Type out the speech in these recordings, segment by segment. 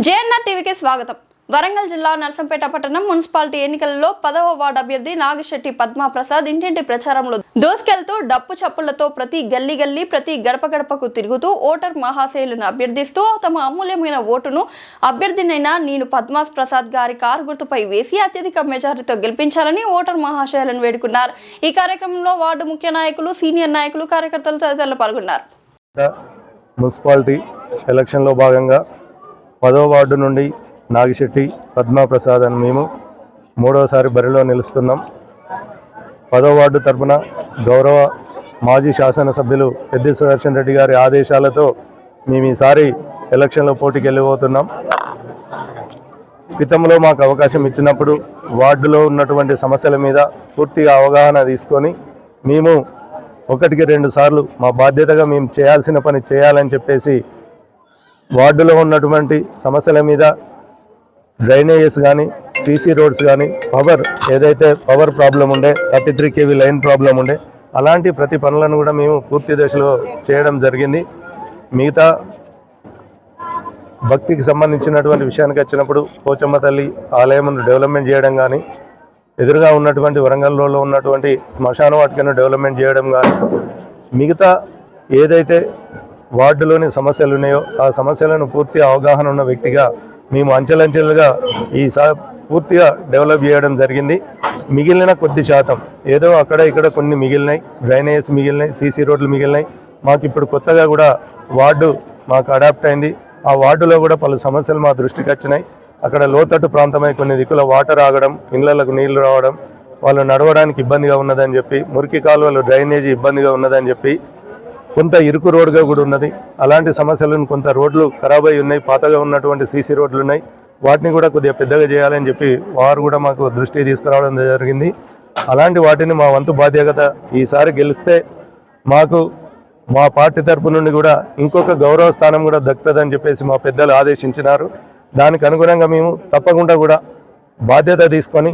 JNR టీవీకి స్వాగతం. వరంగల్ జిల్లా నర్సంపేట పట్టణం మున్సిపాలిటీ ఎన్నికలలో 10వ వార్డు అభ్యర్థి నాగిశెట్టి పద్మా ప్రసాద్ ఇంటింటి ప్రచారంలో దూసుకెళ్తూ డప్పు చప్పులతో ప్రతి గల్లీ ప్రతి గడప గడపకు తిరుగుతూ ఓటర్ మహాశయులను అభ్యర్థిస్తూ తమ అమూల్యమైన ఓటును అభ్యర్థినైన నేను పద్మా ప్రసాద్ గారి కారు గుర్తుపై వేసి అత్యధిక మెజారిటీతో గెలిపించాలని ఓటర్ మహాశయులను వేడుకున్నారు. ఈ కార్యక్రమంలో వార్డు ముఖ్య నాయకులు, సీనియర్ నాయకులు, కార్యకర్తలు తదితరులు పాల్గొన్నారు. మున్సిపాలిటీ ఎలక్షన్లో భాగంగా 10వ వార్డు నుండి నాగిశెట్టి పద్మా ప్రసాద్ అని మేము మూడవసారి బరిలో నిలుస్తున్నాం. 10వ వార్డు తరఫున గౌరవ మాజీ శాసనసభ్యులు పెద్ది సుదర్శన్ రెడ్డి గారి ఆదేశాలతో మేము ఈసారి ఎలక్షన్లో పోటీకి వెళ్ళిపోతున్నాం. గతంలో మాకు అవకాశం ఇచ్చినప్పుడు వార్డులో ఉన్నటువంటి సమస్యల మీద పూర్తిగా అవగాహన తీసుకొని మేము 1కి 2 సార్లు మా బాధ్యతగా మేము చేయాల్సిన పని చేయాలని చెప్పేసి వార్డులో ఉన్నటువంటి సమస్యల మీద డ్రైనేజెస్ కానీ, సీసీ రోడ్స్ కానీ, పవర్ ప్రాబ్లం ఉండే, 33 kV లైన్ ప్రాబ్లం ఉండే, అలాంటి ప్రతి పనులను కూడా మేము పూర్తి దశలో చేయడం జరిగింది. మిగతా భక్తికి సంబంధించినటువంటి విషయానికి వచ్చినప్పుడు పోచమ్మ తల్లి ఆలయం డెవలప్మెంట్ చేయడం కానీ, ఎదురుగా ఉన్నటువంటి వరంగల్లో ఉన్నటువంటి శ్మశాన వాటికను డెవలప్మెంట్ చేయడం కానీ, మిగతా ఏదైతే వార్డులోని సమస్యలు ఉన్నాయో ఆ సమస్యలను పూర్తి అవగాహన ఉన్న వ్యక్తిగా మేము అంచెలంచెలుగా పూర్తిగా డెవలప్ చేయడం జరిగింది. మిగిలిన కొద్ది శాతం ఏదో అక్కడ ఇక్కడ కొన్ని మిగిలినాయి, డ్రైనేజెస్ మిగిలినాయి, సీసీ రోడ్లు మిగిలినాయి. మాకు ఇప్పుడు కొత్తగా కూడా వార్డు మాకు అడాప్ట్ అయింది. ఆ వార్డులో కూడా పలు సమస్యలు మా దృష్టికి వచ్చినాయి. అక్కడ లోతట్టు ప్రాంతమై కొన్ని దిక్కుల వాటర్ ఆగడం, ఇళ్లకు నీళ్లు రావడం, వాళ్ళు నడవడానికి ఇబ్బందిగా ఉన్నదని చెప్పి, మురికి కాలువలు డ్రైనేజీ ఇబ్బందిగా ఉన్నదని చెప్పి, కొంత ఇరుకు రోడ్డుగా కూడా ఉన్నది. అలాంటి సమస్యలను కొంత రోడ్లు ఖరాబ్ అయి ఉన్నాయి, పాతగా ఉన్నటువంటి సీసీ రోడ్లు ఉన్నాయి, వాటిని కూడా కొద్దిగా పెద్దగా చేయాలని చెప్పి వారు కూడా మాకు దృష్టికి తీసుకురావడం జరిగింది. అలాంటి వాటిని మా వంతు బాధ్యత ఈసారి గెలిస్తే మాకు మా పార్టీ తరపు నుండి కూడా ఇంకొక గౌరవ స్థానం కూడా దక్కుతుందని చెప్పేసి మా పెద్దలు ఆదేశించినారు. దానికి అనుగుణంగా మేము తప్పకుండా కూడా బాధ్యత తీసుకొని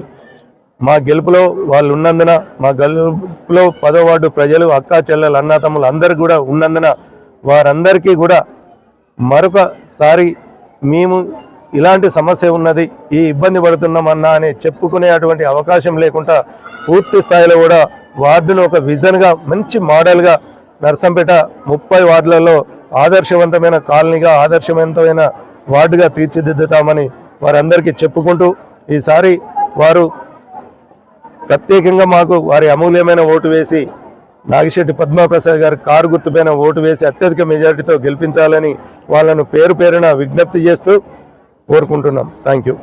మా గెలుపులో వాళ్ళు ఉన్నందున, మా గెలుపులో 10వ వార్డు ప్రజలు, అక్కా చెల్లెలు, అన్నాతమ్ములు అందరు కూడా ఉన్నందున వారందరికీ కూడా మరొకసారి మేము ఇలాంటి సమస్య ఉన్నది, ఈ ఇబ్బంది పడుతున్నామన్నా అని చెప్పుకునే అటువంటి అవకాశం లేకుండా పూర్తి స్థాయిలో కూడా వార్డును ఒక విజన్గా, మంచి మోడల్గా నర్సంపేట 30 వార్డులలో ఆదర్శవంతమైన కాలనీగా, ఆదర్శవంతమైన వార్డుగా తీర్చిదిద్దుతామని వారందరికీ చెప్పుకుంటూ ఈసారి వారు ప్రత్యేకంగా మాకు వారి అమూల్యమైన ఓటు వేసి నాగిశెట్టి పద్మా ప్రసాద్ గారి కారు గుర్తుపైన ఓటు వేసి అత్యధిక మెజారిటీతో గెలిపించాలని వాళ్ళను పేరున విజ్ఞప్తి చేస్తూ కోరుకుంటున్నాం. Thank you.